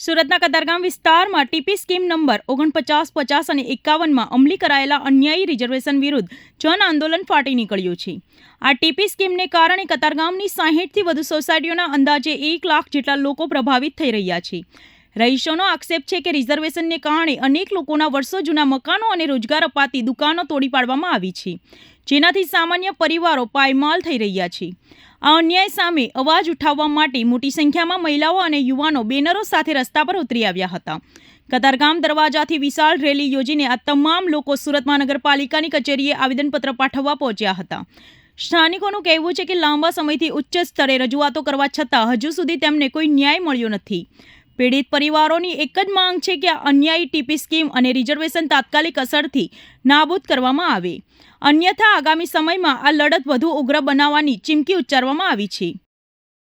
સુરતના કતારગામ વિસ્તારમાં TP scheme number 49, 50 અને 51માં અમલી કરાયેલા અન્યાયી રિઝર્વેશન વિરુદ્ધ જન આંદોલન ફાટી નીકળ્યું છે। આ ટીપી સ્કીમને કારણે કતારગામની 60થી વધુ સોસાયટીઓના અંદાજે 1 લાખ જેટલા લોકો પ્રભાવિત થઈ રહ્યા છે। રહીશોનો આક્ષેપ છે કે રિઝર્વેશનને કારણે અનેક લોકોના વર્ષો જૂના મકાનો અને રોજગાર અપાતી દુકાનો તોડી પાડવામાં આવી છે, જેનાથી સામાન્ય પરિવારો પાયમાલ થઈ રહ્યા છે। આ અન્યાય સામે અવાજ ઉઠાવવા માટે મોટી સંખ્યામાં મહિલાઓ અને યુવાનો બેનરો સાથે રસ્તા પર ઉતરી આવ્યા હતા। કતારગામ દરવાજાથી વિશાળ રેલી યોજીને આ તમામ લોકો સુરત મહાનગરપાલિકાની કચેરીએ આવેદનપત્ર પાઠવવા પહોંચ્યા હતા। સ્થાનિકોનું કહેવું છે કે લાંબા સમયથી ઉચ્ચ સ્તરે રજૂઆતો કરવા છતાં હજુ સુધી તેમને કોઈ ન્યાય મળ્યો નથી। પીડિત પરિવારોની એક જ માંગ છે કે આ અન્યાયી ટીપી સ્કીમ અને રિઝર્વેશન તાત્કાલિક અસરથી નાબૂદ કરવામાં આવે, અન્યથા આગામી સમયમાં આ લડત વધુ ઉગ્ર બનાવવાની ચીમકી ઉચ્ચારવામાં આવી છે।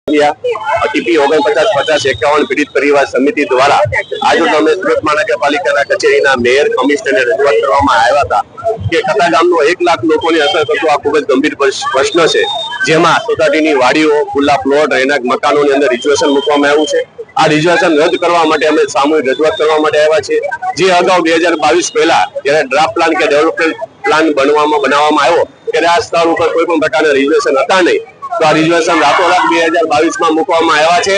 ટીપી 49, 50, 51 પીડિત પરિવાર સમિતિ દ્વારા આજે અમે સુરત મહાનગરપાલિકાના કચેરીના મેયર કમિશનરને રજૂઆત કરવામાં આવ્યા હતા કે કતારગામનો 1 લાખ લોકોની અસર કરતો આ ખૂબ જ ગંભીર પ્રશ્ન છે, જેમાં સોસાયટીની વાડીઓ, ખુલ્લા પ્લોટ, રહેણાંક મકાનોની અંદર રિઝર્વેશન મૂકવામાં આવ્યું છે। આ રિઝર્વેશન રદ કરવા માટે અમે સામૂહિક રજૂઆત કરવા માટે આવ્યા છીએ। જે અગાઉ 2022 પહેલા જ્યારે ડ્રાફ્ટ પ્લાન કે ડેવલપમેન્ટ પ્લાન બનાવવામાં આવ્યો ત્યારે આ સ્થળ ઉપર કોઈ પણ પ્રકારના રિઝર્વેશન હતા નહીં, તો આ રિઝર્વેશન રાતોરાત 2022માં મૂકવામાં આવ્યા છે।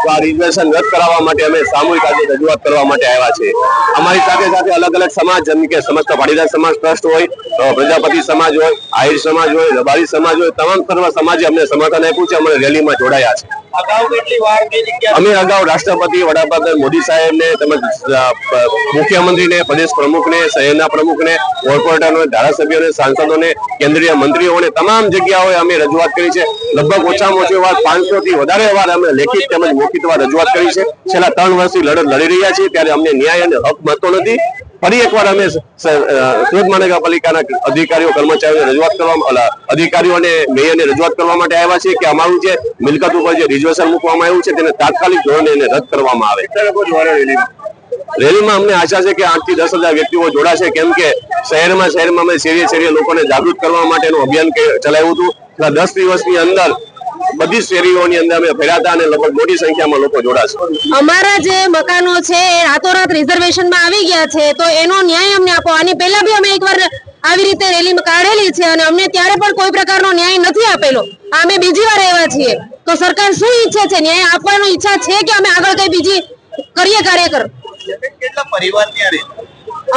તો આ રિઝર્વેશન રદ કરાવવા માટે અમે સામૂહિક આજે રજૂઆત કરવા માટે આવ્યા છીએ। અમારી સાથે સાથે અલગ અલગ સમાજ જેમ કે સમસ્ત પાટીદાર સમાજ ટ્રસ્ટ હોય, પ્રજાપતિ સમાજ હોય, આહિર સમાજ હોય, રબારી સમાજ હોય, તમામ સર્વ સમાજે અમને સમર્થન આપ્યું છે, અમે રેલીમાં જોડાયા છે। અમે અગાઉ રાષ્ટ્રપતિ વડાપ્રધાન મોદી સાહેબને તેમજ મુખ્યમંત્રીને, પ્રદેશ પ્રમુખને, શહેરના પ્રમુખને, કોર્પોરેટરોને, ધારાસભ્યોને, સાંસદોને, કેન્દ્રીય મંત્રીઓને તમામ જગ્યાઓએ અમે રજૂઆત કરી છે। લગભગ ઓછામાં ઓછી વાર 500થી વધારે વાર અમે લેખિત તેમજ મૌખિક રજૂઆત કરી છે। છેલ્લા 3 વર્ષથી લડત લડી રહ્યા છીએ, ત્યારે અમને ન્યાય અને હક મળતો નથી। ફરી એકવાર અમે સુરત મહાનગરપાલિકાના અધિકારીઓ, કર્મચારીઓને રજૂઆત કરવા, અધિકારીઓ અને મેયરને રજૂઆત કરવા માટે આવ્યા છીએ કે અમારું જે મિલકત ઉપર જે રિઝર્વેશન મૂકવામાં આવ્યું છે તેને તાત્કાલિક ધોરણે એને રદ કરવામાં આવે। રેલીમાં અમને આશા છે કે 8 થી 10 હજાર વ્યક્તિઓ જોડાશે, કેમ કે શહેરમાં અમે શેરીએ લોકોને જાગૃત કરવા માટેનું અભિયાન ચલાવ્યું હતું। 10 દિવસની અંદર બધી શેરીઓની અંદર અમે ફર્યા હતા અને લગભગ મોટી સંખ્યામાં લોકો જોડાશે। અમારા જે મકાનો છે એ રાતોરાત રિઝર્વેશનમાં આવી ગયા છે, તો એનો ન્યાય અમને આપો। આની પહેલા બી અમે એકવાર આવી રીતે રેલી કાઢેલી છે અને અમને ત્યારે પણ કોઈ પ્રકારનો ન્યાય નથી આપેલો। અમે બીજી વાર આવ્યા છીએ, તો સરકાર શું ઈચ્છે છે? ન્યાય આપવાની ઈચ્છા છે કે અમે આગળ કઈ બીજી કરીએ કાર્યકર? કેટલા પરિવાર ત્યાં રહે?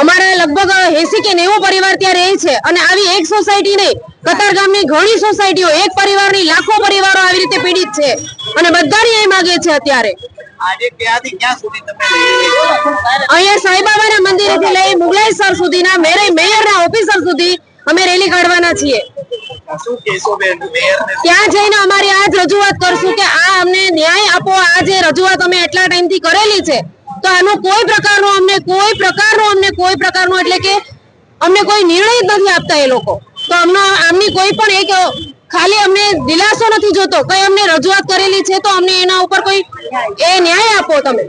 અમારા લગભગ 80 કે 90 પરિવાર ત્યાં રહે છે અને આવી એક સોસાયટી નહીં, કતારગામની ઘણી સોસાયટીઓ, એક પરિવારની લાખો પરિવારો આવી રીતે પીડિત છે અને બધા ન્યાય માંગે છે। અત્યારે આજે ક્યાંથી ક્યાં સુધી તમે અહીંયા સાઈબાબાના મંદિરેથી લઈ મુગલાઈસર સુધીના મેયરના ઓફિસર સુધી અમે રેલી કાઢવાના છીએ। શું કહેશો બેન મેયરને? ત્યાં જઈને અમારી આજ રજૂઆત કરશું કે આ અમને ન્યાય આપો। આ જે રજૂઆત અમે એટલા ટાઈમથી કરેલી છે, તો આનો કોઈ પ્રકારનો એટલે કે અમને કોઈ નિર્ણય જ નથી આપતા એ લોકો। તો આમની કોઈ પણ એક ખાલી અમને દિલાસો નથી જોતો, કઈ અમને રજૂઆત કરેલી છે તો અમને એના ઉપર કોઈ ન્યાય આપો તમે।